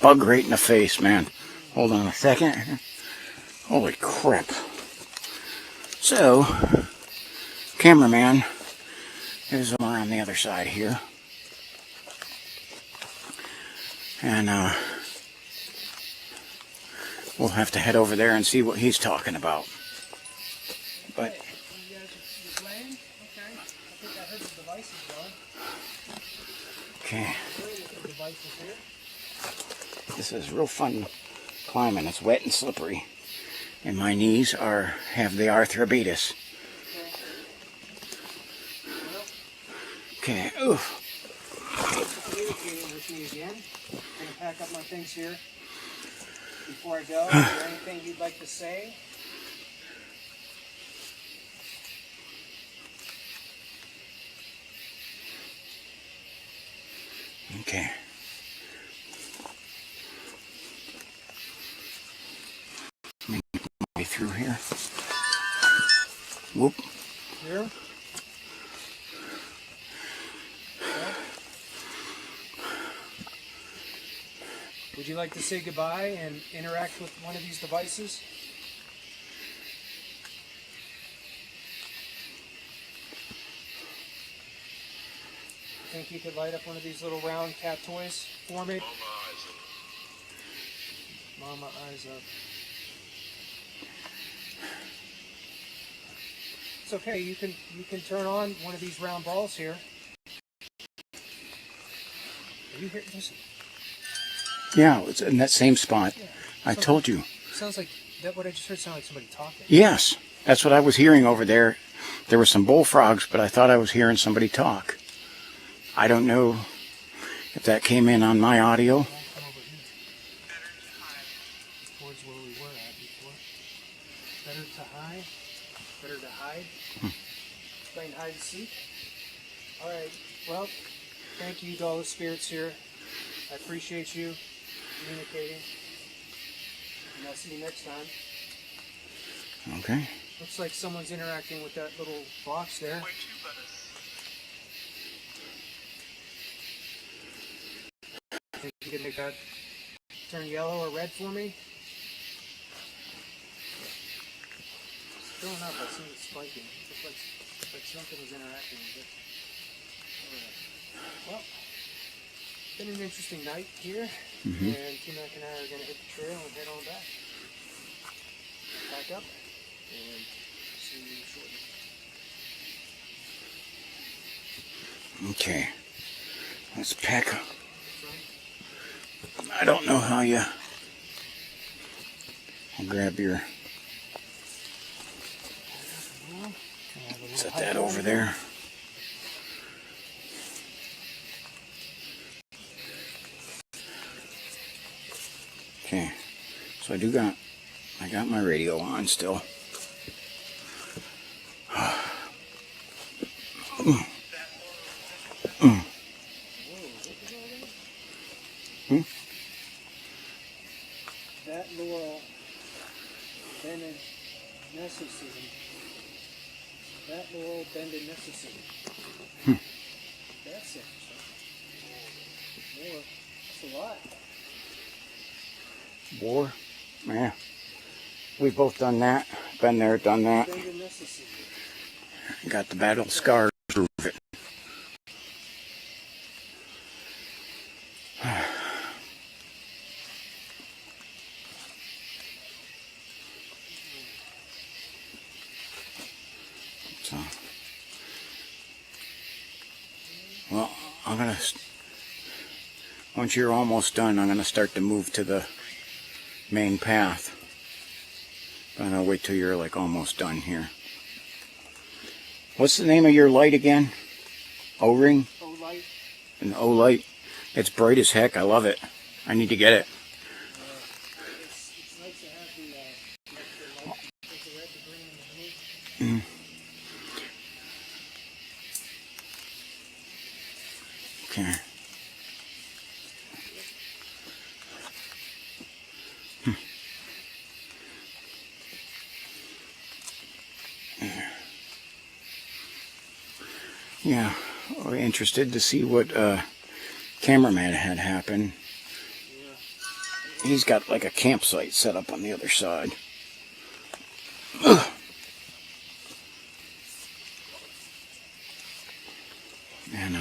Bug right in the face, man. Hold on a second. Holy crap. So, cameraman is over on the other side here. And we'll have to head over there and see what he's talking about. But You guys are playing? Okay. I think I heard the devices going. okay, The devices here. this is real fun climbing. It's wet and slippery. And my knees have the arthritis. Okay, oof. Communicating with me again. I'm going to pack up my things here. Before I go, is there anything you'd like to say? Okay. Way through here. Whoop. Here? Would you like to say goodbye and interact with one of these devices? Think you could light up one of these little round cat toys for me? Mama eyes up. It's okay. You can turn on one of these round balls here. Are you here? Listen. Yeah, it's in that same spot. I told you. Sounds like that. What I just heard sounded like somebody talking. Yes, that's what I was hearing over there. There were some bullfrogs, but I thought I was hearing somebody talk. I don't know if that came in on my audio. Come over here. Towards where we were at before. Better to hide. Better to hide. Playing hide and seek. All right. Well, thank you to all the spirits here. I appreciate you communicating. And I'll see you next time. Okay. Looks like someone's interacting with that little box there. Think you can make that turn yellow or red for me? It's going up. I see it spiking. It looks like something was interacting with it. Alright. Well, it's been an interesting night here, and T-Mac and I are going to hit the trail and head on back. Back up, and see you shortly. Okay. Let's pack up. I don't know how you... I'll grab your... Set that over there. Okay. So I got my radio on still. That Laurel Benedictism. That Laurel Benedictism. That's it. More. That's a lot. War? Yeah. We've both done that. Been there, done that. Benedictism. Got the battle scars to prove it. So, well, once you're almost done, I'm gonna start to move to the main path. But I'm gonna wait till you're like almost done here. What's the name of your light again? O-ring? O-light. An O-light. It's bright as heck. I love it. I need to get it. It's nice to have the light. There's the red, the green, and the blue. Okay. Yeah, we're interested to see what cameraman had happened. He's got like a campsite set up on the other side. And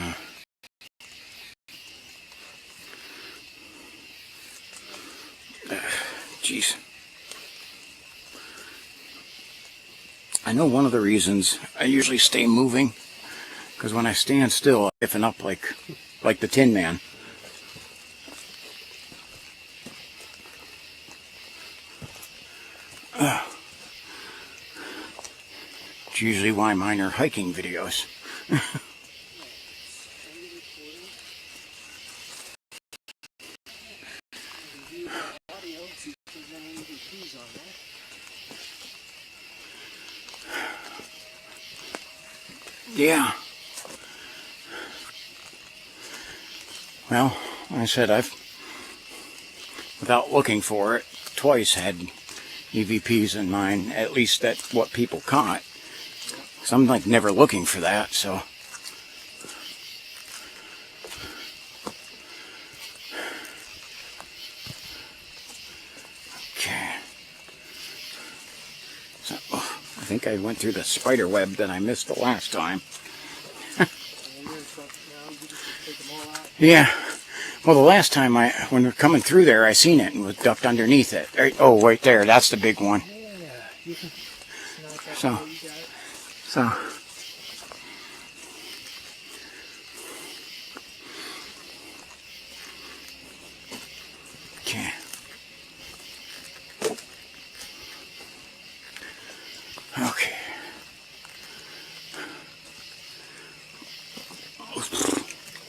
jeez. I know one of the reasons I usually stay moving, because when I stand still, I'm stiffen up like the Tin Man. It's usually why mine are hiking videos. Yeah. Well, like I said, I've, without looking for it, twice had EVPs in mine, at least that's what people caught. So I'm like never looking for that, so. Okay. So, I think I went through the spider web that I missed the last time. Yeah. Well, the last time when we were coming through there, I seen it and was ducked underneath it. Oh, right there. That's the big one. Yeah, you can. So. Okay. Okay.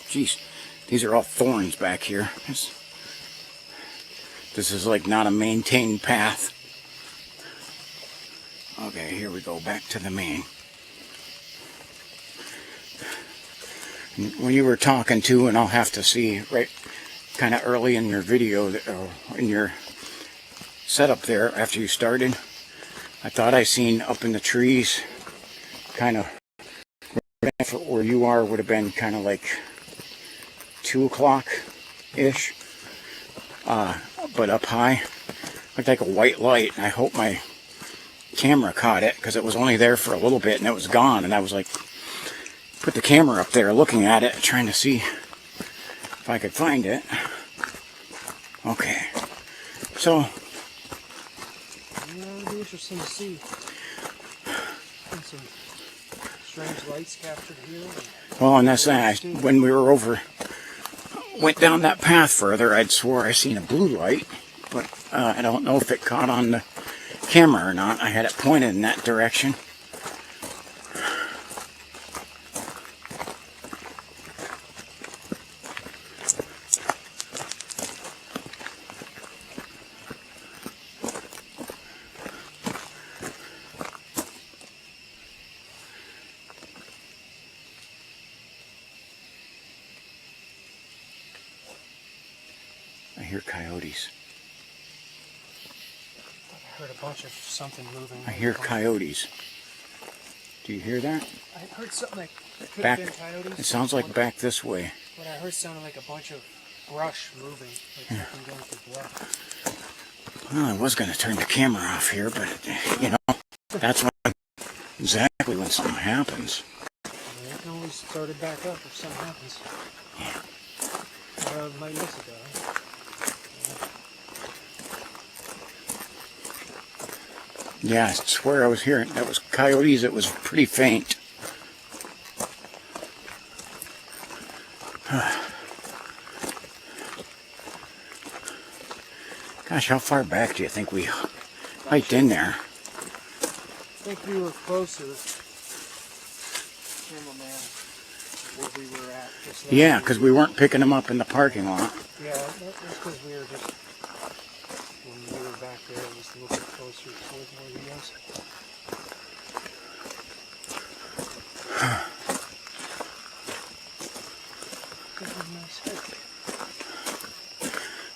Jeez. These are all thorns back here. This is like not a maintained path. Okay, here we go, back to the main. When you were talking to, and I'll have to see right kind of early in your video, in your setup there after you started, I thought I seen up in the trees, kind of where you are would have been kind of like 2 o'clock-ish. but up high, looked like a white light. And I hope my camera caught it, because it was only there for a little bit and it was gone. And I was like, put the camera up there looking at it, trying to see if I could find it. Okay, so Yeah, it'll be interesting to see. And some strange lights captured here. well, and that's that. When we were went down that path further, I'd swore I seen a blue light, but I don't know if it caught on the camera or not. I had it pointed in that direction. I hear coyotes. I heard a bunch of something moving. I hear coyotes. Do you hear that? I heard something like that could Back. have been coyotes. It sounds like back this way. What I heard sounded like a bunch of brush moving, like something going through brush. Well, I was going to turn the camera off here, but, you know, that's when, exactly when something happens. And it can always start it back up if something happens. Might miss it though. Yeah, I swear I was hearing, that was coyotes. It was pretty faint. Gosh, how far back do you think we hiked in there? I think we were closer, cameraman, where we were at. Just Yeah, because we weren't picking them up in the parking lot. Yeah, that's because we were just, when we were back there, it was a little bit closer to where he was.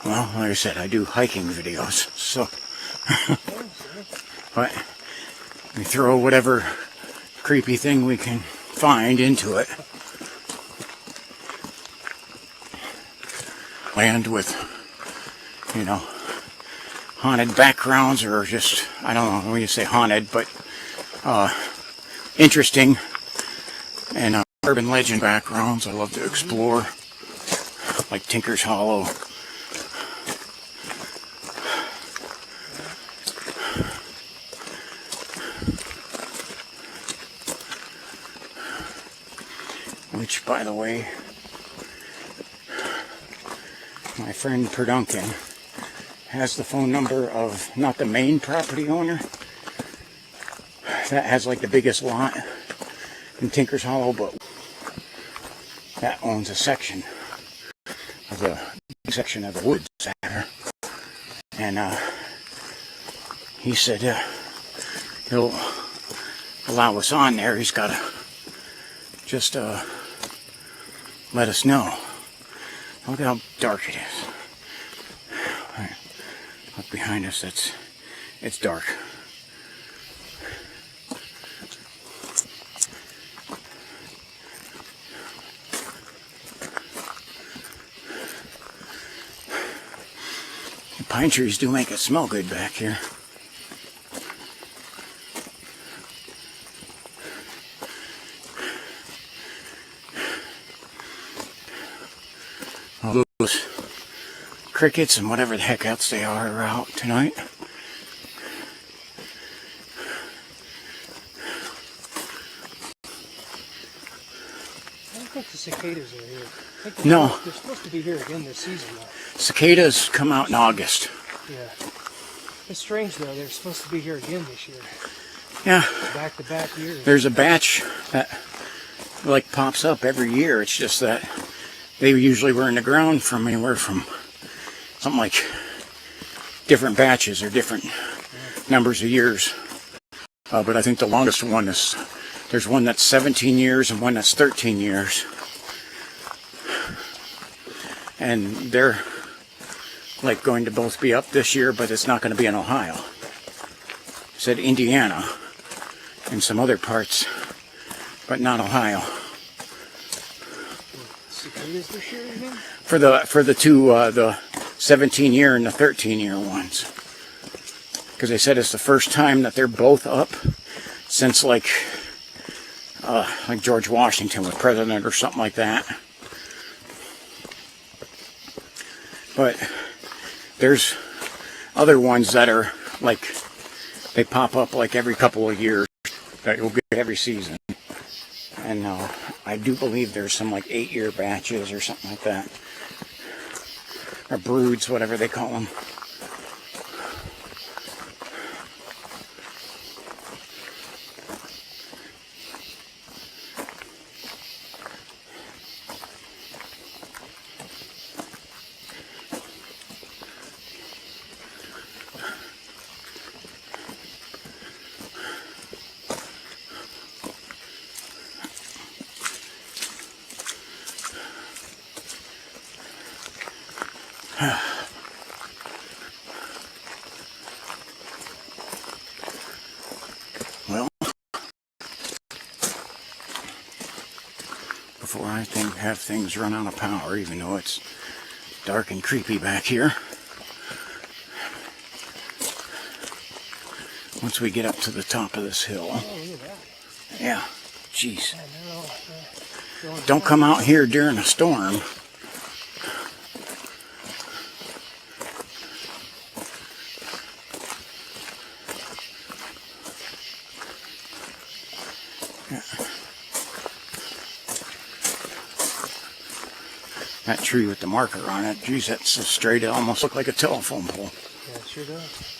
Well, like I said, I do hiking videos, so but we throw whatever creepy thing we can find into it. Land with, you know, haunted backgrounds, or just, I don't know when you say haunted, but interesting and urban legend backgrounds I love to explore, like Tinker's Hollow. Which, by the way, my friend Perduncan has the phone number of not the main property owner that has like the biggest lot in Tinker's Hollow, but that owns a section of the woods there. And he said he'll allow us on there. He's got to just let us know. Look how dark it is. Right. Up behind us, it's dark. The pine trees do make it smell good back here. All those crickets and whatever the heck else they are out tonight. I don't think the cicadas are here. I think No. They're supposed to be here again this season, though. Cicadas come out in August. Yeah. It's strange, though. They're supposed to be here again this year. Yeah, Back-to-back years. there's a batch that like pops up every year. It's just that they usually were in the ground from anywhere from something like different batches or different numbers of years. But I think the longest one is, there's one that's 17 years and one that's 13 years. And they're like going to both be up this year, but it's not going to be in Ohio. It said Indiana and some other parts, but not Ohio. Cicadas this year, you mean? For the two, the 17-year and the 13-year ones. Because they said it's the first time that they're both up since like George Washington was president or something like that. But there's other ones that are like, they pop up like every couple of years, that you'll get every season. And I do believe there's some like 8-year batches or something like that. Or broods, whatever they call them. Well, before I have things run out of power, even though it's dark and creepy back here, once we get up to the top of this hill. Oh, look at that. Yeah, jeez. Yeah, no, Don't come out here during a storm. That tree with the marker on it, geez, that's so straight it almost looked like a telephone pole. Yeah, it sure does.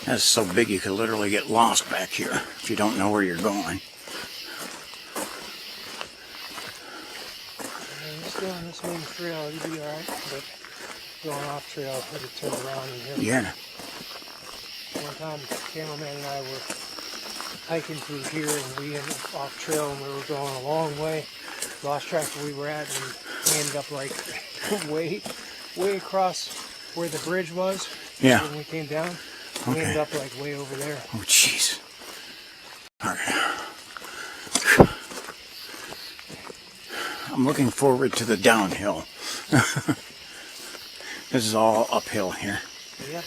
That's so big you could literally get lost back here if you don't know where you're going. Just doing this main trail, you'd be alright, but going off trail, I had to turn around and hit. Yeah. One time, the cameraman and I were hiking through here, and we ended up off trail, and we were going a long way. Lost track of where we were at, and we ended up like way across where the bridge was. Yeah. When we came down, we Okay. ended up like way over there. Oh, jeez. All right. I'm looking forward to the downhill. This is all uphill here. Yep.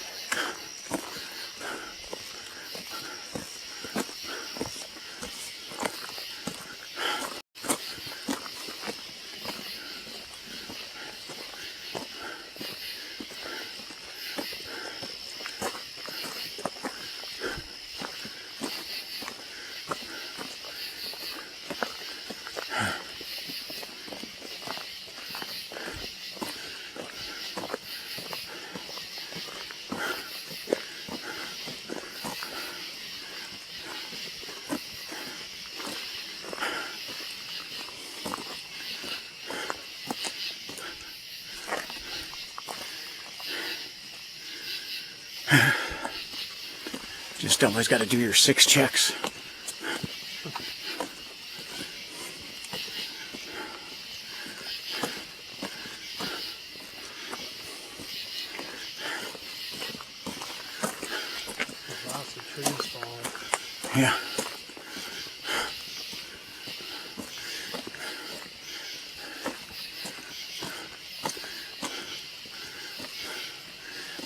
Just always got to do your 6 checks. There's lots of trees falling. Yeah.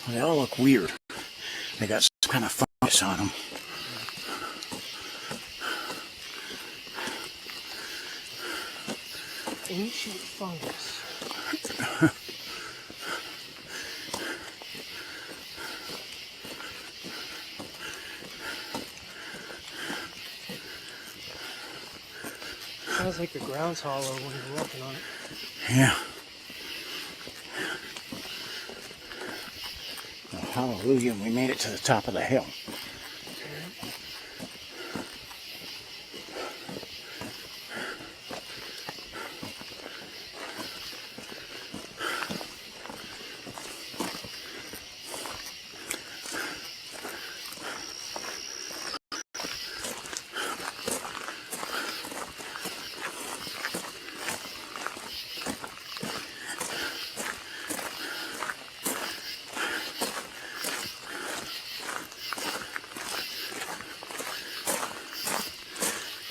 Well, they all look weird. They got some kind of fungus on them. Ancient fungus. Sounds like the ground's hollow when you're walking on it. Yeah. Hallelujah, we made it to the top of the hill.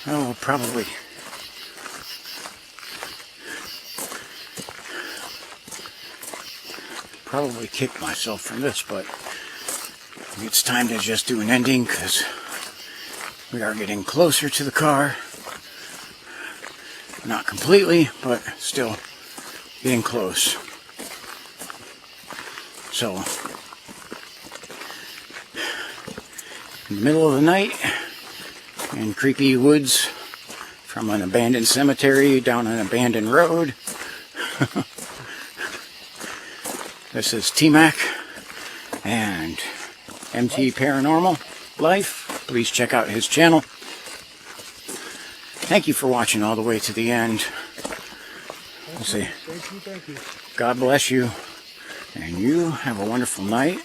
Oh, probably kick myself from this, but it's time to just do an ending because we are getting closer to the car. Not completely, but still getting close. So, in the middle of the night, in creepy woods, from an abandoned cemetery down an abandoned road. This is T-Mac and MT Paranormal Life. Please check out his channel. Thank you for watching all the way to the end. Let's see. Thank you. God bless you, and you have a wonderful night.